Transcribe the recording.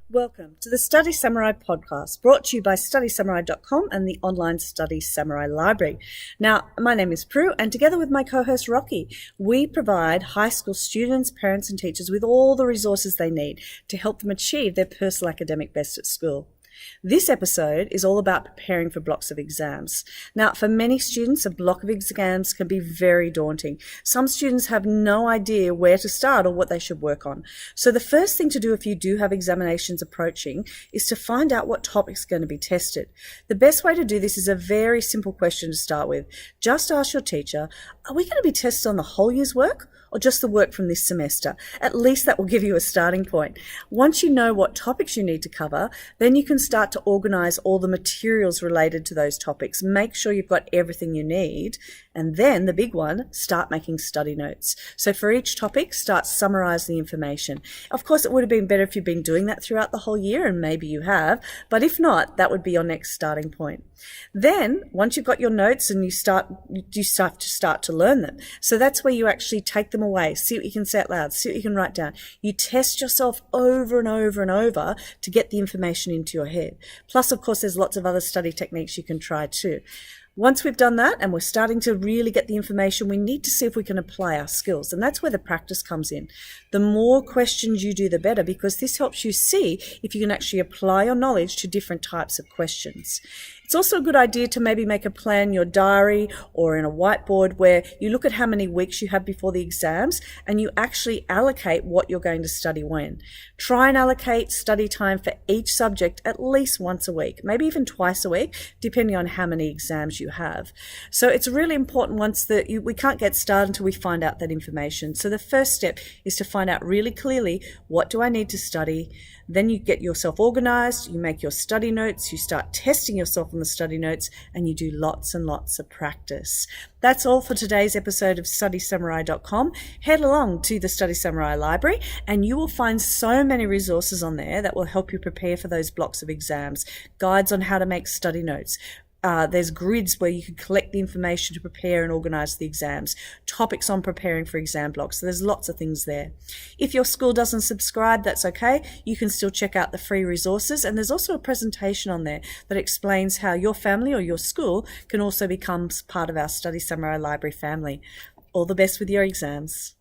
Welcome to the Study Samurai podcast, brought to you by StudySamurai.com and the online Study Samurai Library. Now, my name is Prue, and together with my co-host Rocky, we provide high school students, parents and teachers with all the resources they need to help them achieve their personal academic best at school. This episode is all about preparing for blocks of exams. Now, for many students, a block of exams can be very daunting. Some students have no idea where to start or what they should work on. So the first thing to do if you do have examinations approaching is to find out what topic's going to be tested. The best way to do this is a very simple question to start with. Just ask your teacher, are we going to be tested on the whole year's work or just the work from this semester? At least that will give you a starting point. Once you know what topics you need to cover, then you can start to organize all the materials related to those topics. Make sure you've got everything you need. And then the big one, start making study notes. So for each topic, start summarizing the information. Of course, it would have been better if you've been doing that throughout the whole year, and maybe you have, but if not, that would be your next starting point. Then, once you've got your notes and you start to learn them. So that's where you actually take them away, see what you can say out loud, see what you can write down. You test yourself over and over and over to get the information into your head. Plus, of course, there's lots of other study techniques you can try too. Once we've done that and we're starting to really get the information, we need to see if we can apply our skills. And that's where the practice comes in. The more questions you do, the better, because this helps you see if you can actually apply your knowledge to different types of questions. It's also a good idea to maybe make a plan in your diary or in a whiteboard where you look at how many weeks you have before the exams and you actually allocate what you're going to study when. Try and allocate study time for each subject at least once a week, maybe even twice a week, depending on how many exams you have. So it's really important we can't get started until we find out that information. So the first step is to find out really clearly, what do I need to study? Then you get yourself organized, you make your study notes, you start testing yourself on the study notes, and you do lots and lots of practice. That's all for today's episode of StudySamurai.com. Head along to the Study Samurai Library and you will find so many resources on there that will help you prepare for those blocks of exams. Guides on how to make study notes. There's grids where you can collect the information to prepare and organize the exams. Topics on preparing for exam blocks. So there's lots of things there. If your school doesn't subscribe, that's okay. You can still check out the free resources. And there's also a presentation on there that explains how your family or your school can also become part of our Study Samurai Library family. All the best with your exams.